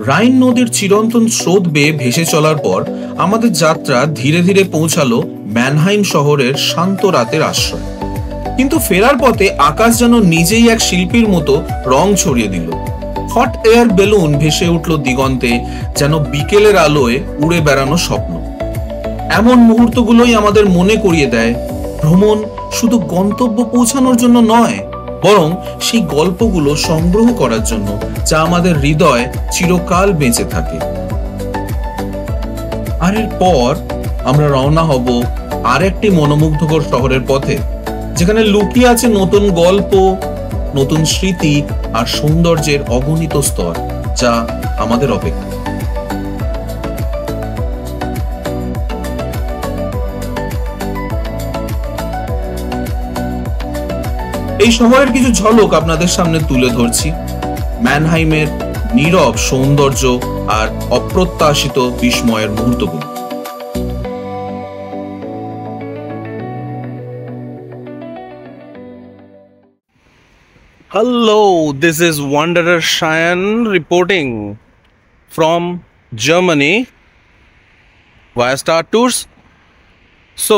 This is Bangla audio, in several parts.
রাইন নদীর চিরন্তন স্রোত বেয়ে ভেসে চলার পর আমাদের যাত্রা ধীরে ধীরে পৌঁছালো ম্যানহাইম শহরের শান্ত রাতের আশ্রয়। কিন্তু ফেরার পথে আকাশ যেন নিজেই এক শিল্পীর মতো রং ছড়িয়ে দিল। হট এয়ার বেলুন ভেসে উঠল দিগন্তে, যেন বিকেলের আলোয় উড়ে বেড়ানো স্বপ্ন। এমন মুহূর্তগুলোই আমাদের মনে করিয়ে দেয় ভ্রমণ শুধু গন্তব্য পৌঁছানোর জন্য নয়, বরং সেই গল্পগুলো সংগ্রহ করার জন্য, যা আমাদের হৃদয়ে চিরকাল বেঁচে থাকে। আর এরপর আমরা রওনা হব আর একটি মনোমুগ্ধকর শহরের পথে, যেখানে লুকিয়ে আছে নতুন গল্প, নতুন স্মৃতি আর সৌন্দর্যের অগণিত স্তর, যা আমাদের অপেক্ষা। এই শহরের কিছু ঝলক আপনাদের সামনে তুলে ধরছি, ম্যানহাইমের নীরব সৌন্দর্য আর অপ্রত্যাশিত বিস্ময়ের মুহূর্তগুলো। Hello, this is Wanderer Cheyenne reporting from Germany via Star Tours. So,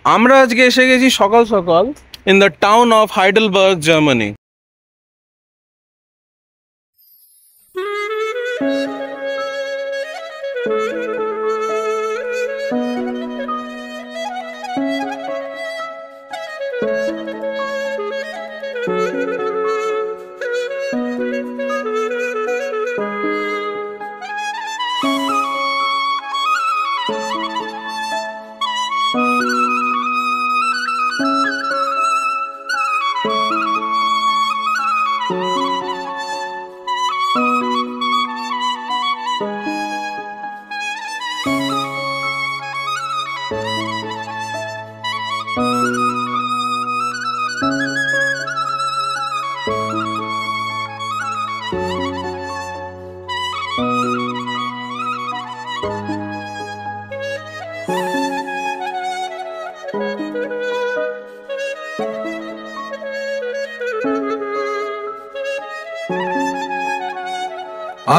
আমরা আজকে এসে গেছি সকাল সকাল in the town of Heidelberg, Germany.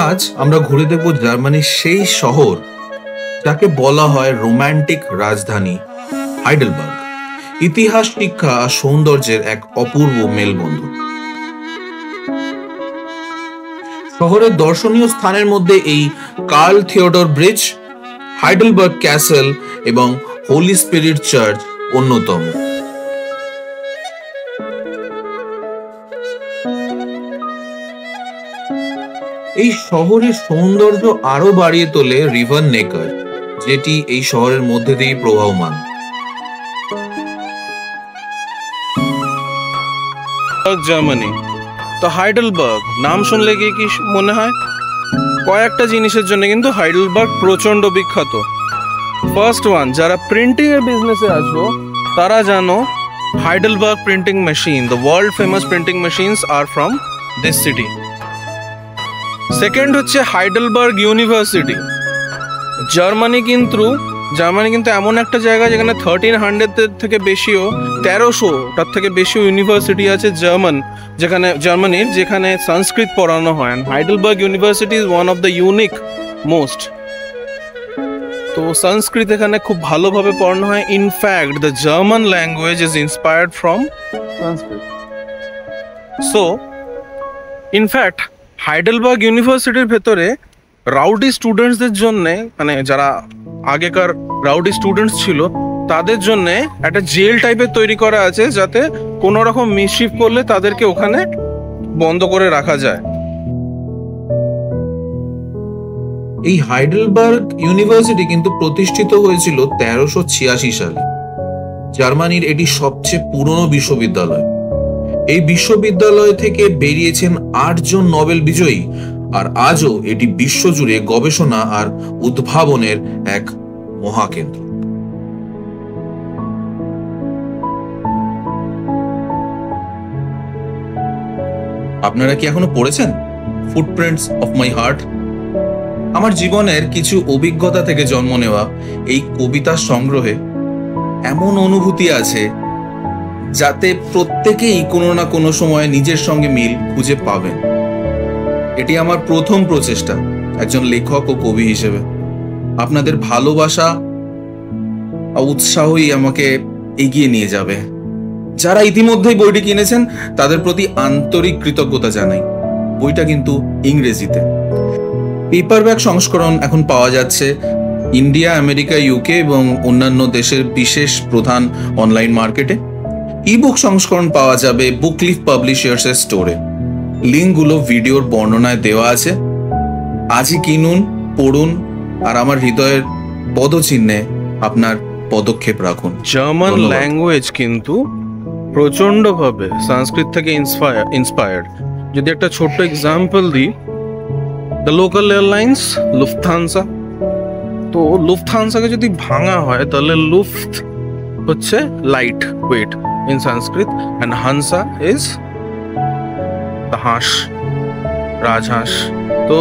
আজ আমরা ঘুরে দেখব জার্মানির সেই শহর যাকে বলা হয় রোমান্টিক রাজধানী হাইডেলবার্গ। ইতিহাস, শিক্ষা আর সৌন্দর্যের এক অপূর্ব মেলবন্ধন। শহরের দর্শনীয় স্থানের মধ্যে এই Karl Theodor Bridge, Heidelberg Castle এবং হোলি স্পিরিট চার্চ অন্যতম। এই শহরের সৌন্দর্য আরো বাড়িয়ে তোলে রিভার নেকার, যেটি এই শহরের মধ্যে দিয়েই প্রবাহমান। জার্মানি তো হাইডেলবার্গ নাম শুনলে কি মনে হয়? কয়েকটা জিনিসের জন্য কিন্তু হাইডেলবার্গ প্রচন্ড বিখ্যাত। ফার্স্ট ওয়ান, যারা প্রিন্টিং এর বিজনেসে আছো তারা জানো Heidelberg printing machine, the world famous printing machines are from this city. Second হচ্ছে হাইডেলবার্গ ইউনিভার্সিটি। জার্মানি কিন্তু এমন একটা জায়গা যেখানে 1300 থেকে বেশিও 1300টার থেকে বেশি ইউনিভার্সিটি আছে জার্মানির, যেখানে সংস্কৃত পড়ানো হয়। Heidelberg university is one of the unique most. তো সংস্কৃত এখানে খুব ভালোভাবে পড়ানো হয়। In fact the German language is inspired from Sanskrit. So in fact Heidelberg ইউনিভার্সিটির ভেতরে রাউডি স্টুডেন্টসদের জন্য, মানে যারা আগেকার রাউডি স্টুডেন্টস ছিল তাদের জন্য একটা জেল টাইপের তৈরি করা আছে, যাতে কোনো রকম মিসচিফ করলে তাদেরকে ওখানে বন্ধ করে রাখা যায়। এই হাইডেলবার্গ ইউনিভার্সিটি কিন্তু প্রতিষ্ঠিত হয়েছিল 1386 সালে। জার্মানির এটি সবচেয়ে পুরনো বিশ্ববিদ্যালয়। এই বিশ্ববিদ্যালয় থেকে বেরিয়েছেন 8 জন নোবেল বিজয়ী, আর আজও এটি বিশ্বজুড়ে গবেষণা আর উদ্ভাবনের এক মহাকেন্দ্র। আপনারা কি এখনো পড়েছেন ফুটপ্রিন্টস অফ মাই হার্ট? আমার জীবনের কিছু অভিজ্ঞতা থেকে জন্ম নেওয়া এই কবিতার সংগ্রহে এমন অনুভূতি আছে যাতে প্রত্যেকেই কোনো না কোনো সময় নিজের সঙ্গে মিল খুঁজে পাবেন। এটি আমার প্রথম প্রচেষ্টা একজন লেখক ও কবি হিসেবে। আপনাদের ভালোবাসা ও উৎসাহই আমাকে এগিয়ে নিয়ে যাবে। যারা ইতিমধ্যেই বইটি কিনেছেন তাদের প্রতি আন্তরিক কৃতজ্ঞতা জানাই। বইটা কিন্তু ইংরেজিতে। পেপারব্যাক সংস্করণ এখন পাওয়া যাচ্ছে ইন্ডিয়া, আমেরিকা, ইউকে এবং অন্যান্য দেশের বিশেষ প্রধান অনলাইন মার্কেটে। ইবুক সংস্করণ পাওয়া যাবে বুকলিফ পাবলিশার্সের স্টোরে। লিঙ্কগুলো ভিডিওর বর্ণনায় দেওয়া আছে। আজই কিনুন, পড়ুন আর আমার হৃদয়ের পদচিহ্নে আপনার পদক্ষেপ রাখুন। জার্মান ল্যাঙ্গুয়েজ কিন্তু প্রচন্ডভাবে সংস্কৃত থেকে ইন্সপায়ার্ড। যদি একটা ছোট্ট এক্সাম্পল দিই, দ্য লোকাল এয়ারলাইন্স লুফথানসা, তো লুফথানসাকে যদি ভাঙা হয় তাহলে লুফট হচ্ছে light weight in Sanskrit, and হানসা is the হাঁস, রাজহাঁস। তো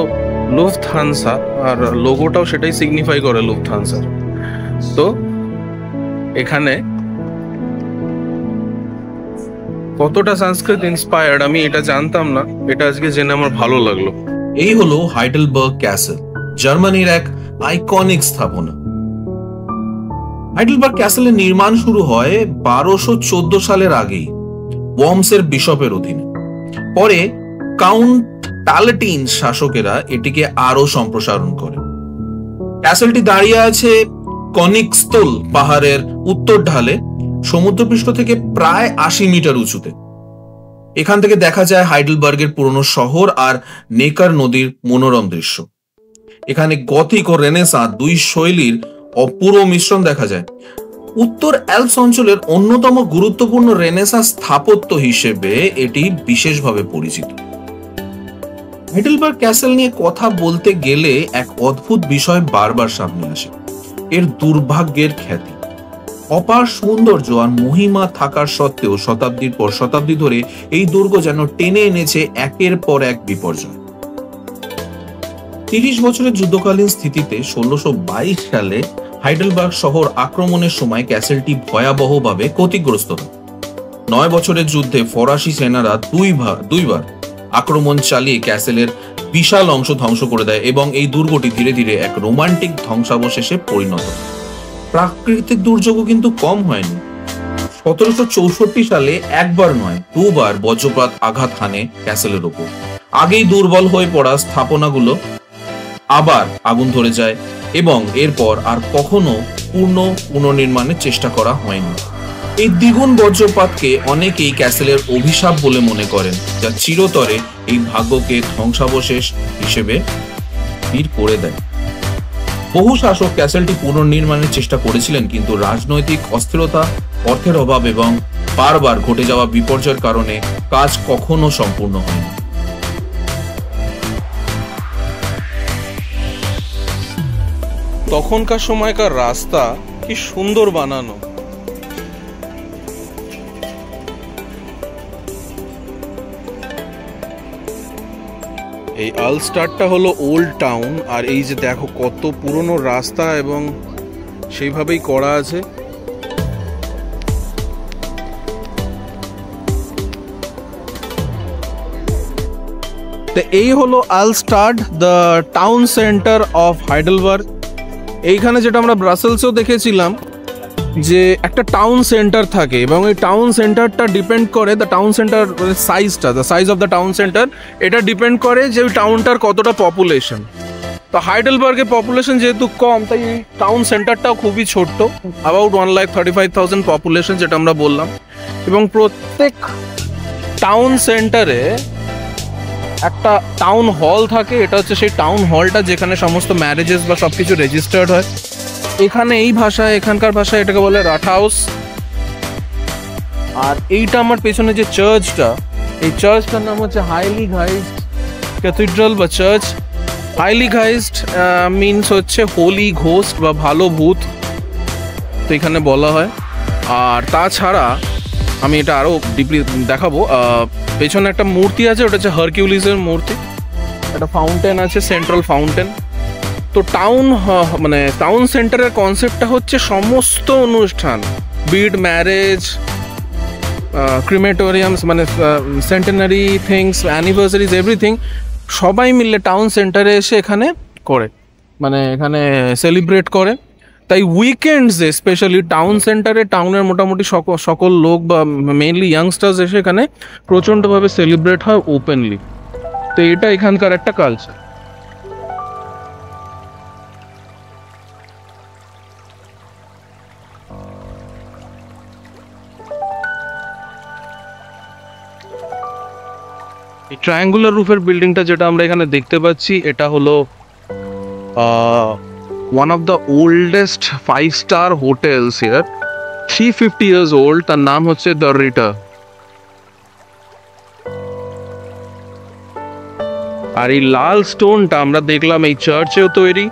লুফথানসা আর লোগোটাও সেটাই সিগনিফাই করে লুফথানসার। তো এখানে কতটা সংস্কৃত ইন্সপায়ার্ড আমি এটা জানতাম না, এটা আজকে জেনে আমার ভালো লাগলো। এই হলো হাইডেলবার্গ ক্যাসেল, জার্মানির এক আইকনিক স্থাপনা। হাইডেলবার্গ ক্যাসেলের নির্মাণ শুরু হয় 1214 সালের আগেই ওয়ার্মসের বিশপের অধীনে। পরে কাউন্ট প্যালেটিন শাসকেরা এটিকে আরো সম্প্রসারণ করে। ক্যাসেলটি দাঁড়িয়ে আছে কনিকস্তোল পাহাড়ের উত্তর ঢালে, সমুদ্রপৃষ্ঠ থেকে প্রায় 80 মিটার উঁচুতে। এখান থেকে দেখা যায় হাইডেলবার্গের পুরনো শহর আর নেকার নদীর মনোরম দৃশ্য। এখানে গথিক ও রেনেসাঁ দুই শৈলীর অপূর্ব মিশ্রণ দেখা যায়। উত্তর অ্যালপস অঞ্চলের অন্যতম গুরুত্বপূর্ণ রেনেসাঁ স্থাপত্য হিসেবে এটি বিশেষভাবে পরিচিত। হাইডেলবার্গ ক্যাসেল নিয়ে কথা বলতে গেলে এক অদ্ভুত বিষয় বারবার সামনে আসে, এর দুর্ভাগ্যের খ্যাতি। অপার সৌন্দর্য আর মহিমা থাকার সত্ত্বেও শতাব্দীর পর শতাব্দী ধরে এই দুর্গ যেন টেনে এনেছে একের পর এক বিপর্যয়। 30 বছরের যুদ্ধকালীন স্থিতিতে 1622 সালে হাইডেলবার্গ শহর আক্রমণের সময় ক্যাসেলটি ভয়াবহভাবে ক্ষতিগ্রস্ত হয়। 9 বছরের যুদ্ধে ফরাসি সেনারা দুইবার আক্রমণ চালিয়ে ক্যাসেলের বিশাল অংশ ধ্বংস করে দেয় এবং এই দুর্গটি ধীরে ধীরে এক রোমান্টিক ধ্বংসাবশেষে পরিণত হয়। প্রাকৃতিক দুর্যোগও কিন্তু কম হয়নি। 1764 সালে একবার নয়, দুবার বজ্রপাত আঘাত হানে ক্যাসেলের ওপর। আগেই দুর্বল হয়ে পড়া স্থাপনাগুলো আবার আগুন ধরে যায় এবং এরপর আর কখনো পুনর্নির্মাণের চেষ্টা করা হয়নি। এই দ্বিগুণ বজ্রপাতকে অনেকেই ক্যাসেলের অভিশাপ বলে মনে করেন, যা চিরতরে এই ভাগ্যকে ধ্বংসাবশেষ হিসেবে স্থির করে দেয়। বহু শাসক ক্যাসেলটি পুনর্নির্মাণের চেষ্টা করেছিলেন, কিন্তু রাজনৈতিক অস্থিরতা, অর্থের অভাব এবং বারবার ঘটে যাওয়া বিপর্যয়ের কারণে কাজ কখনো সম্পূর্ণ হয়নি। তখনকার সময়কার রাস্তা কি সুন্দর বানানো। এই আলস্টারটা হলো ওল্ড টাউন, আর এই যে দেখো কত পুরনো রাস্তা এবং সেইভাবেই করা আছে। তো এই হলো Altstadt, the town centre of Heidelberg. এইখানে যেটা আমরা ব্রাসেলসেও দেখেছিলাম যে একটা টাউন সেন্টার থাকে এবং এই টাউন সেন্টারটা ডিপেন্ড করে, দ্য টাউন সেন্টার সাইজটা, the size of the town centre, এটা ডিপেন্ড করে যে ওই টাউনটার কতটা পপুলেশন। তো হাইডেলবার্গের পপুলেশন যেহেতু কম, তাই এই টাউন সেন্টারটাও খুবই ছোট্ট, অ্যাবাউট 1,35,000 পপুলেশন যেটা আমরা বললাম। এবং প্রত্যেক টাউন সেন্টারে একটা টাউন হল থাকে, এটা হচ্ছে সেই টাউন হলটা যেখানে সমস্ত ম্যারেজেস বা সব কিছু রেজিস্টার্ড হয়। এখানে এই ভাষায়, এখানকার ভাষায় এটাকে বলে রাট হাউস। আর এইটা আমার পেছনে যে চার্চটা, এই চার্চটার নাম হচ্ছে হাইলি ঘাইজড ক্যাথিড্রাল বা চার্চ। হাইলি ঘাইজড মিনস হচ্ছে হোলি ঘোস্ট বা ভালো ভূত, তো এখানে বলা হয়। আর তাছাড়া আমি এটা আরও ডিপলি দেখাবো। পেছনে একটা মূর্তি আছে, ওটা হচ্ছে হারকিউলিসের মূর্তি। একটা ফাউন্টেন আছে, সেন্ট্রাল ফাউন্টেন। তো টাউন সেন্টারের কনসেপ্টটা হচ্ছে সমস্ত অনুষ্ঠান, বিড ম্যারেজ, ক্রিমেটোরিয়ামস, মানে সেন্টেনারি থিংস, অ্যানিভার্সারিজ, এভরিথিং সবাই মিলে টাউন সেন্টারে এসে এখানে করে, মানে এখানে সেলিব্রেট করে। তাই উইকেন্ডসে স্পেশালি টাউন সেন্টারে টাউনের মোটামুটি সকল লোক বা মেইনলি ইয়াংস্টার্স এসে এখানে প্রচণ্ডভাবে সেলিব্রেট হয় ওপেনলি। তো এটা এখানকার একটা কালচার। এই ট্রায়াঙ্গুলার রুফের বিল্ডিংটা যেটা আমরা এখানে দেখতে পাচ্ছি, এটা হলো one of the oldest 5-star hotels here, 350 years old। তার নাম হচ্ছে দ্য রিটা। আর এই লাল স্টোনটা আমরা দেখলাম এই চার্চেও তৈরি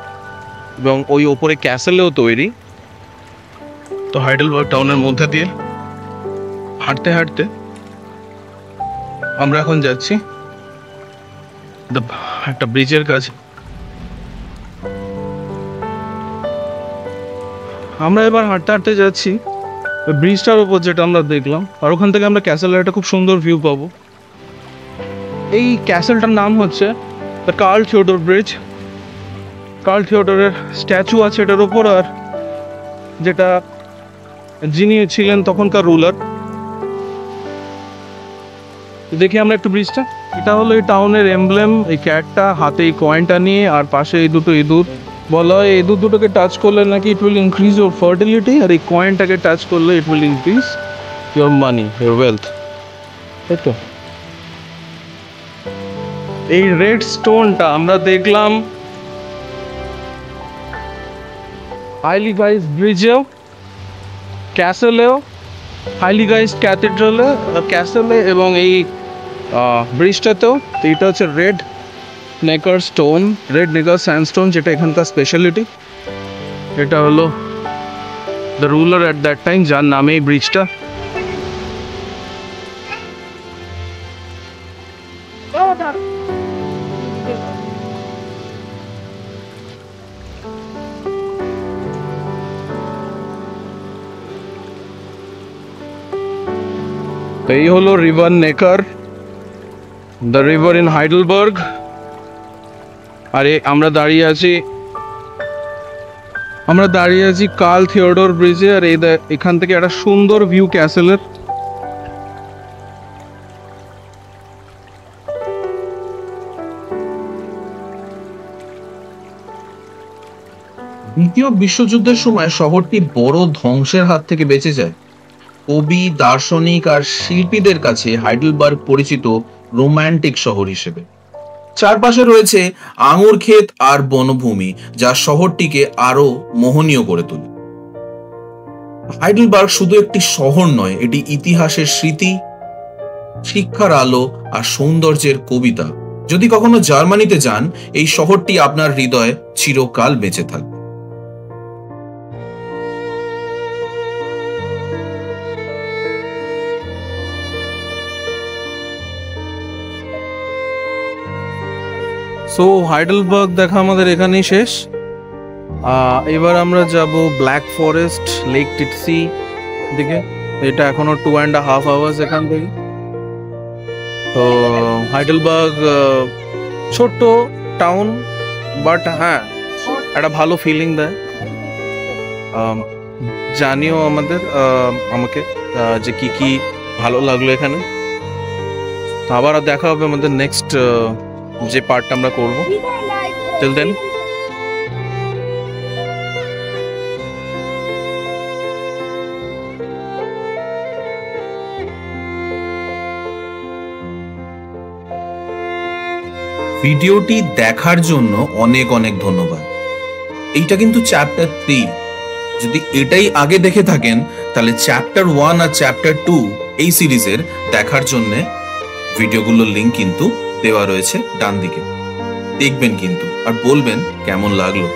এবং ওই ওপরে ক্যাসেলেও তৈরি। তো হাইডেলবার্গ টাউনের মধ্যে দিয়ে হাঁটতে হাঁটতে আমরা এখন যাচ্ছি একটা ব্রিজের কাছে। আমরা এবার হাঁটতে হাঁটতে যাচ্ছি ব্রিজটার উপর যেটা আমরা দেখলাম, আর ওখান থেকে আমরা ক্যাসেলের একটা খুব সুন্দর ভিউ পাবো। এই ক্যাসেলটার নাম হচ্ছে the Karl Theodor bridge. Karl থিওডরের স্ট্যাচু আছে এটার ওপর, আর যেটা যিনি ছিলেন তখনকার রুলার। দেখি আমরা একটু ব্রিজটা। এটা হলো এই টাউনের এমব্লেম, এই ক্যাটটা হাতে এই কয়েনটা নিয়ে, আর পাশে এই দুটো ইঁদুর। বলা হয় এই দুটোকে টাচ করলে নাকি it will increase your fertility, আর এই কয়েনটাকে টাচ করলে it will increase your money, your wealth. তাই তো এই রেড স্টোনটা আমরা দেখলাম হাইলি গাইজ ব্রিজেও, ক্যাসেলেও, হাইলি গাইজ ক্যাথিড্রালে, ক্যাসেলে এবং এই ব্রিজটাতেও। তো এটা হচ্ছে রেড নেকার স্টোন, রেড নেকার স্যান্ডস্টোন, যেটা এখানকার স্পেশালিটি। এটা হলো the ruler at that time, যার নামে এই ব্রিজটা। এই হলো রিভার নেকার, দ্য রিভার ইন হাইডেলবার্গ। আর আমরা দাঁড়িয়ে আছি কার্ল থিওডর ব্রিজে। আর এখান থেকে একটা সুন্দর ভিউ ক্যাসেলের। দ্বিতীয় বিশ্বযুদ্ধের সময় শহরটি বড় ধ্বংসের হাত থেকে বেঁচে যায়। কবি, দার্শনিক আর শিল্পীদের কাছে হাইডেলবার্গ পরিচিত রোমান্টিক শহর হিসেবে। চারপাশে রয়েছে আঙুর ক্ষেত আর বনভূমি, যা শহরটিকে আরো মোহনীয় করে তোলে। হাইডেলবার্গ শুধু একটি শহর নয়, এটি ইতিহাসের স্মৃতি, শিক্ষার আলো আর সৌন্দর্যের কবিতা। যদি কখনো জার্মানিতে যান, এই শহরটি আপনার হৃদয়ে চিরকাল বেঁচে থাকবে। সো হাইডেলবার্গ দেখা আমাদের এখানেই শেষ। এবার আমরা যাব ব্ল্যাক ফরেস্ট, লেক টিটসি দিকে। এটা এখনো 2.5 hours এখান থেকে। তো হাইডেলবার্গ ছোট্ট টাউন, বাট হ্যাঁ একটা ভালো ফিলিং দেয়। জানিও আমাকে যে কি কি ভালো লাগলো এখানে। আবার দেখা হবে আমাদের নেক্সট যে পার্টটা আমরা করব। টিল দেন ভিডিওটি দেখার জন্য অনেক অনেক ধন্যবাদ। এইটা কিন্তু চ্যাপ্টার 3। যদি এটাই আগে দেখে থাকেন, তাহলে চ্যাপ্টার 1 আর চ্যাপ্টার 2 এই সিরিজের দেখার জন্য ভিডিওগুলোর লিঙ্ক কিন্তু দেওয়া রয়েছে ডান দিকে। দেখবেন কিন্তু আর বলবেন কেমন লাগলো।